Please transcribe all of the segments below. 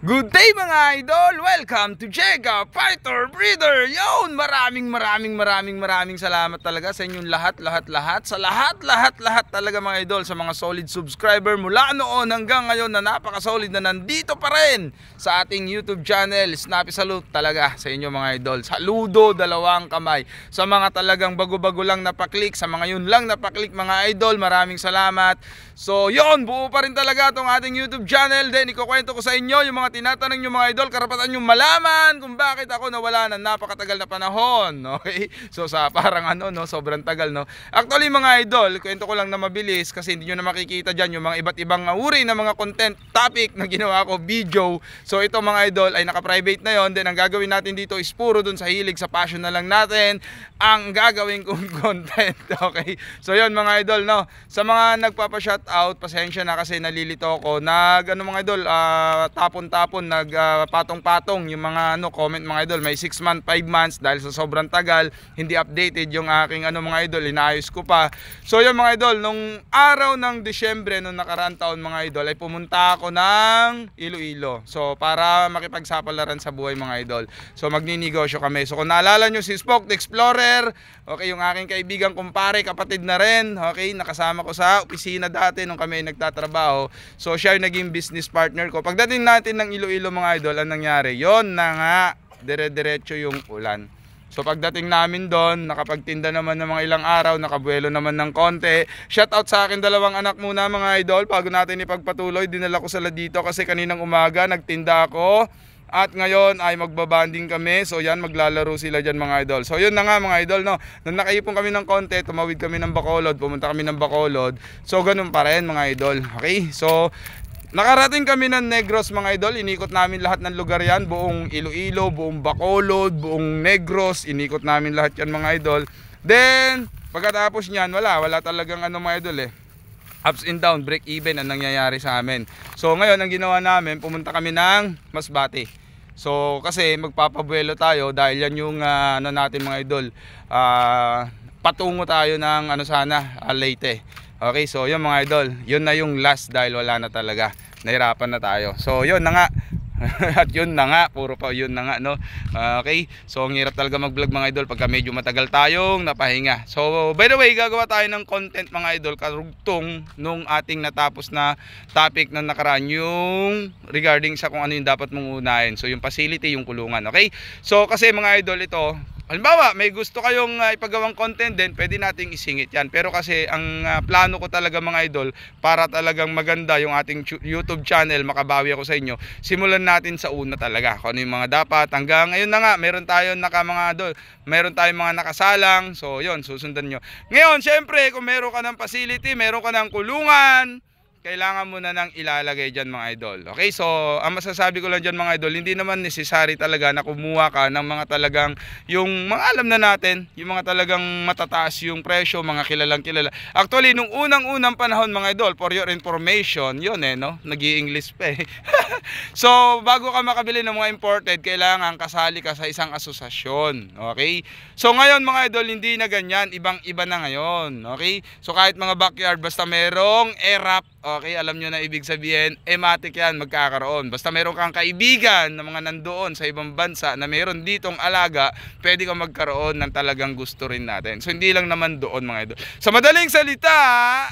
Good day mga idol! Welcome to Jega Fighter Breeder! Yon! Maraming salamat talaga sa inyong lahat sa lahat talaga mga idol, sa mga solid subscriber mula noon hanggang ngayon na napaka-solid na nandito pa rin sa ating YouTube channel. Snappy salute talaga sa inyo mga idol. Saludo, dalawang kamay. Sa mga talagang bago-bago lang napaklik, sa mga yun lang napaklik mga idol, maraming salamat. So yon, buo pa rin talaga itong ating YouTube channel. Then ikukwento ko sa inyo yung mga tinatanong nyo mga idol, karapatan nyo malaman kung bakit ako nawala ng napakatagal na panahon. Okay? So sa parang sobrang tagal, no? Actually mga idol, kwento ko lang na mabilis kasi hindi nyo na makikita dyan yung mga iba't ibang uri na mga content topic na ginawa ko, video. So ito mga idol ay naka-private na yon. Then ang gagawin natin dito is puro dun sa hilig, sa passion na lang natin ang gagawin kong content. Okay? So yon mga idol, no? Sa mga nagpapa-shoutout, pasensya na kasi nalilito ako. Mga idol, tapon-tapon, patong-patong yung mga comment mga idol. May 6 months, 5 months dahil sa sobrang tagal, hindi updated yung aking mga idol, inaayos ko pa. So yun mga idol, nung araw ng Disyembre nung nakaraang taon mga idol, ay pumunta ako ng Iloilo. So para makipagsapalaran sa buhay mga idol. So magninegosyo kami. So kung naalala nyo si Spoke the Explorer, okay, yung aking kaibigan, kumpare, kapatid na rin, okay, nakasama ko sa opisina dati nung kami nagtatrabaho. So siya yung naging business partner ko. Pagdating natin ng Iloilo mga idol, ang nangyari, yon na nga, dire-diretso yung ulan. So pagdating namin doon, nakapagtinda naman ng mga ilang araw, nakabuelo naman ng konti. Shout out sa akin dalawang anak muna mga idol, bago natin ipagpatuloy. Dinala ko sila dito kasi kaninang umaga nagtinda ako. At ngayon ay magbabanding kami. So yan, maglalaro sila dyan mga idol. So yun na nga mga idol, no? Nung nakaipon kami ng konti, tumawid kami ng Bacolod, pumunta kami ng Bacolod. So ganun pa rin mga idol. Okay, so nakarating kami ng Negros mga idol. Inikot namin lahat ng lugar yan, buong Iloilo, buong Bacolod, buong Negros. Inikot namin lahat yan mga idol. Then pagkatapos nyan, wala talagang mga idol ups and down, break even ang nangyayari sa amin. So ngayon ang ginawa namin, pumunta kami ng Masbate. So kasi magpapabuelo tayo dahil yan yung natin mga idol, patungo tayo ng Leyte. Okay, so yun mga idol, yun na yung last dahil wala na talaga, nahirapan na tayo. So yun na nga. At yun na nga, puro pa yun na nga, no? Okay, so ang hirap talaga mag-vlog mga idol pagka medyo matagal tayong napahinga. So by the way, gagawa tayo ng content mga idol karugtong nung ating natapos na topic na nakaraan, yung regarding sa kung ano yung dapat mong unahin. So yung facility, yung kulungan. Okay, so kasi mga idol, ito halimbawa may gusto kayong ipagawang content din, pwede nating isingit yan. Pero kasi ang plano ko talaga mga idol, para talagang maganda yung ating YouTube channel, makabawi ako sa inyo, simulan natin sa una talaga kung ano yung mga dapat. Hanggang ngayon na nga, meron tayong meron tayong mga nakasalang. So yun, susundan nyo. Ngayon syempre, kung meron ka ng facility, meron ka ng kulungan, kailangan mo na nang ilalagay dyan mga idol. Okay, so ang masasabi ko lang dyan mga idol, hindi naman necessary talaga na kumuha ka ng mga talagang yung mga alam na natin, yung mga talagang matataas yung presyo, mga kilalang kilala. Actually, nung unang panahon mga idol, for your information, yun no? Nag-i-English pa So, bago ka makabili ng mga imported, kailangan kasali ka sa isang asosasyon. Okay? So, ngayon mga idol, hindi na ganyan. Ibang-iba na ngayon. Okay? So, kahit mga backyard, basta merong ERAP, okay, alam nyo na ibig sabihin, matic yan, magkakaroon. Basta meron kang kaibigan na mga nandoon sa ibang bansa na meron ditong alaga, pwede kang magkaroon ng talagang gusto rin natin. So hindi lang naman doon mga idol. Sa madaling salita,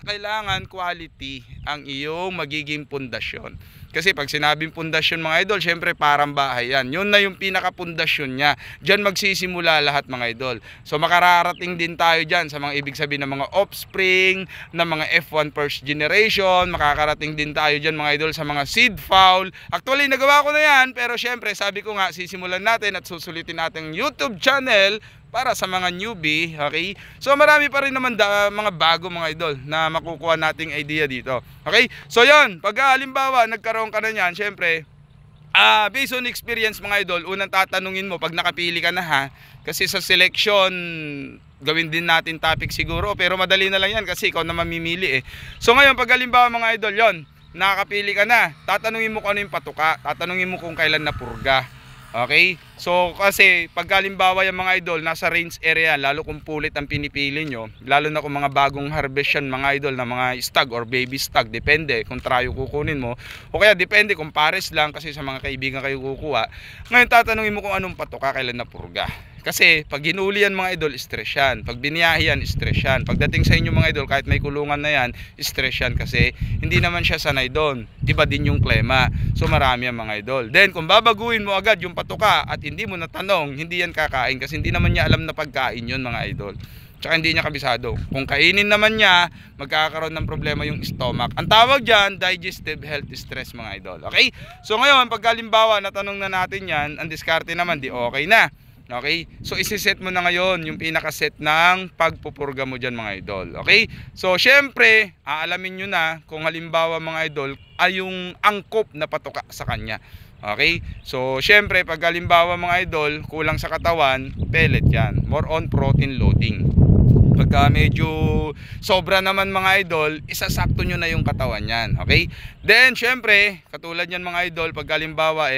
kailangan quality ang iyong magiging pundasyon. Kasi pag sinabing pundasyon mga idol, syempre parang bahay yan. Yun na yung pinaka-pundasyon niya. Diyan magsisimula lahat mga idol. So makararating din tayo dyan sa mga ibig sabihin ng mga offspring, ng mga F1 first generation. Makakarating din tayo dyan mga idol sa mga seed fowl. Actually nagawa ko na yan, pero syempre sabi ko nga, sisimulan natin at susulitin natin YouTube channel para sa mga newbie. Okay, so marami pa rin naman mga bago mga idol na makukuha nating idea dito. Okay, so yon, pag halimbawa nagkaroon ka na niyan, syempre based on experience mga idol, unang tatanungin mo pag nakapili ka na kasi sa selection gawin din natin topic siguro, pero madali na lang yan kasi ikaw na mamimili So ngayon pag halimbawa mga idol, yon, nakakapili ka na, tatanungin mo kung ano yung patuka, tatanungin mo kung kailan napurga. Okay? So kasi pag halimbawa yung mga idol nasa range area, lalo kung pulit ang pinipili nyo, lalo na kung mga bagong harvest yan mga idol na mga stag or baby stag, depende kung tryo kukunin mo, o kaya depende kung pares lang kasi sa mga kaibigan kayo kukuha. Ngayon tatanungin mo kung anong patoka, kailan na purga. Kasi pag ginuli yan mga idol, stress yan. Pag biniyahe yan, stress yan. Pagdating sa inyo mga idol, kahit may kulungan na yan, stress yan kasi hindi naman siya sanay doon. Iba din yung klema. So marami yan mga idol. Then kung babaguhin mo agad yung patuka at hindi mo natanong, hindi yan kakain kasi hindi naman niya alam na pagkain yun mga idol. Tsaka hindi niya kabisado. Kung kainin naman niya, magkakaroon ng problema yung stomach. Ang tawag dyan, digestive health stress mga idol. Okay? So ngayon, pag halimbawa natanong na natin yan, ang diskarte naman, di okay na. Okay? So isi-set mo na ngayon yung pinaka-set ng pagpupurga mo dyan mga idol. Okay? So syempre, aalamin nyo na kung halimbawa mga idol ay yung angkop na patuka sa kanya. Okay? So syempre, pag halimbawa mga idol, kulang sa katawan, pellet yan. More on protein loading. Pagka medyo sobra naman mga idol, isasakto nyo na yung katawan yan. Okay? Then syempre, katulad yan mga idol, pag halimbawa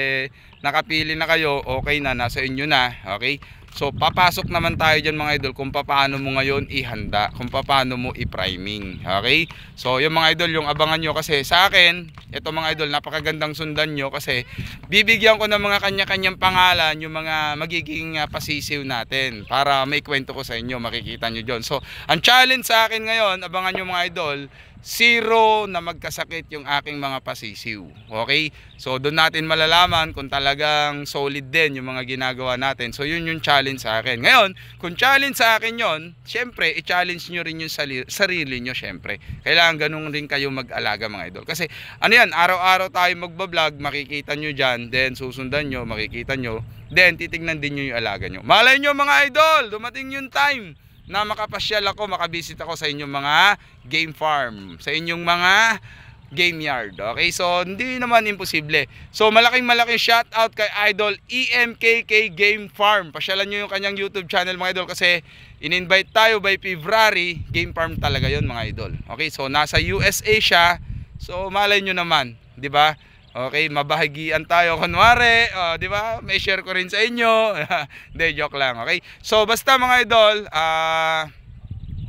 nakapili na kayo, okay na, nasa inyo na. Okay? So papasok naman tayo dyan mga idol kung paano mo ngayon ihanda, kung paano mo i-priming. Okay? So yung mga idol, yung abangan nyo kasi sa akin, ito mga idol, napakagandang sundan nyo kasi bibigyan ko ng mga kanya-kanyang pangalan yung mga magiging pasisiw natin para may kwento ko sa inyo, makikita nyo dyan. So ang challenge sa akin ngayon, abangan nyo mga idol, 0 na magkasakit yung aking mga pasisiw. Okay? So doon natin malalaman kung talagang solid din yung mga ginagawa natin. So yun yung challenge sa akin. Ngayon, kung challenge sa akin yon, syempre i-challenge nyo rin yung sarili nyo syempre. Kailangan ganun rin kayo mag-alaga mga idol. Kasi ano yan, araw-araw tayo magbablog, makikita nyo dyan, then susundan nyo, makikita nyo, then titignan din nyo yung alaga nyo. Malay nyo mga idol, dumating yung time na makapasyal ako, makabisit ako sa inyong mga game farm, sa inyong mga game yard. Okay, so hindi naman imposible. So malaking shout out kay Idol EMKK Game Farm. Pasyalan nyo yung kanyang YouTube channel mga idol kasi in-invite tayo by February. Game farm talaga yon mga idol. Okay, so nasa USA siya. So malay nyo naman, di ba? Okay, mabahagian tayo kunwari, di ba? May share ko rin sa inyo. Hindi, joke lang. Okay? So basta mga idol,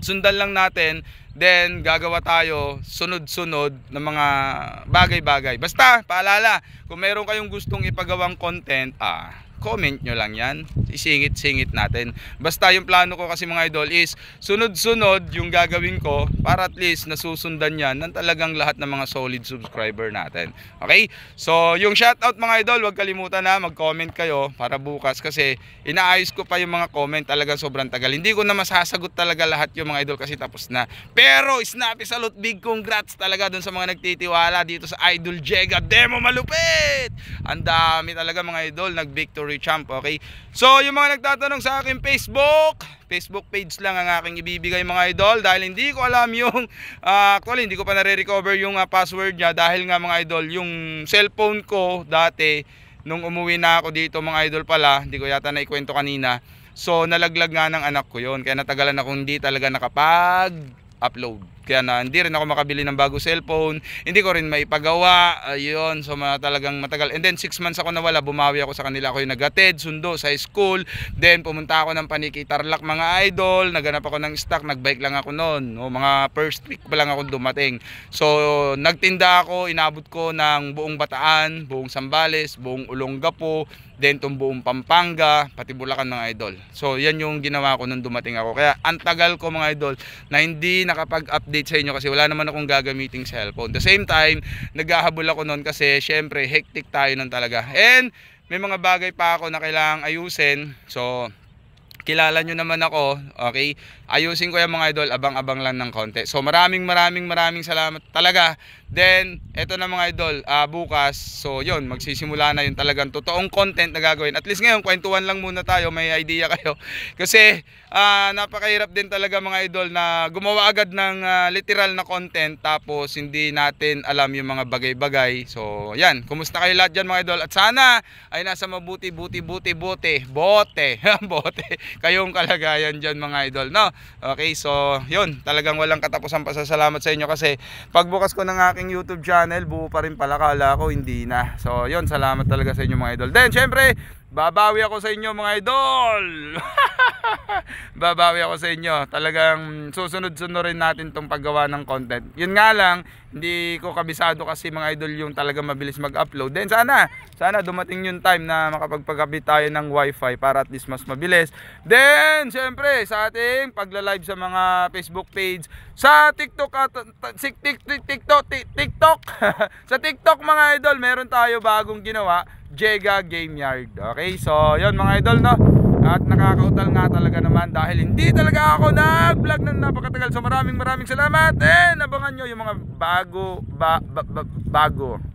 sundan lang natin, then gagawa tayo sunod-sunod ng mga bagay-bagay. Basta paalala, kung meron kayong gustong ipagawang content, comment nyo lang yan, isingit-singit natin. Basta yung plano ko kasi mga idol is sunod-sunod yung gagawin ko para at least nasusundan yan ng talagang lahat ng mga solid subscriber natin. Okay? So yung shoutout mga idol, huwag kalimutan na mag-comment kayo para bukas kasi inaayos ko pa yung mga comment, talaga sobrang tagal. Hindi ko na masasagot talaga lahat yung mga idol kasi tapos na. Pero snappy salute, big congrats talaga dun sa mga nagtitiwala dito sa Idol Jega Demo malupit! Ang dami talaga mga idol, nag-victory champ. Okay? So yung mga nagtatanong sa akin Facebook page lang ang aking ibibigay mga idol dahil hindi ko alam yung actually hindi ko pa nare-recover yung password niya dahil nga mga idol yung cellphone ko dati nung umuwi na ako dito mga idol pala, hindi ko yata naikwento kanina, so nalaglag nga ng anak ko yon kaya natagalan akong hindi talaga nakapag-upload. Kaya na hindi rin ako makabili ng bago cellphone, hindi ko rin maipagawa, ayun, so talagang matagal. And then 6 months ako nawala, bumawi ako sa kanila, ako yung nag-attend, sundo sa school, then pumunta ako ng Paniki Tarlac mga idol, naganap ako ng stock, nagbike lang ako noon, no, mga first week pa lang ako dumating. So nagtinda ako, inabot ko ng buong Bataan, buong Sambales, buong Olongapo, then itong buong Pampanga, pati Bulacan mga idol. So yan yung ginawa ko nung dumating ako. Kaya ang tagal ko mga idol na hindi nakapag-update sa inyo kasi wala naman akong gagamiting cellphone. The same time, naghahabol ako noon kasi syempre hectic tayo nun talaga. And may mga bagay pa ako na kailangang ayusin. So kilala nyo naman ako, okay? Ayusin ko yung mga idol, abang-abang lang ng konti. So maraming salamat talaga. Then, eto na mga idol, bukas, so yun, magsisimula na yung talagang totoong content na gagawin. At least ngayon, kwentuhan lang muna tayo, may idea kayo. Kasi, napakahirap din talaga mga idol na gumawa agad ng literal na content tapos hindi natin alam yung mga bagay-bagay. So, yan, kumusta kayo lahat dyan mga idol? At sana ay nasa bote kayong kalagayan dyan mga idol, no? Okay, so yun, talagang walang katapusang pasasalamat sa inyo kasi pagbukas ko ng aking YouTube channel, buo pa rin pala, kala ko hindi na. So yun, salamat talaga sa inyo mga idol. Then syempre, babawi ako sa inyo mga idol. Babawi ako sa inyo. Talagang susunod-sunod rin natin tong paggawa ng content. Yun nga lang, hindi ko kabisado kasi mga idol yung talaga mabilis mag-upload. Then sana dumating yung time na makapagpagkabit tayo ng wifi para at least mas mabilis. Then syempre sa ating pagla-live sa mga Facebook page, sa TikTok at TikTok sa TikTok mga idol, meron tayo bagong ginawa, Jega Game Yard. Okay, so yun mga idol, no? At nakakautal nga talaga naman dahil hindi talaga ako nag-vlog ng napakatagal. So maraming salamat, and abangan nyo yung mga bago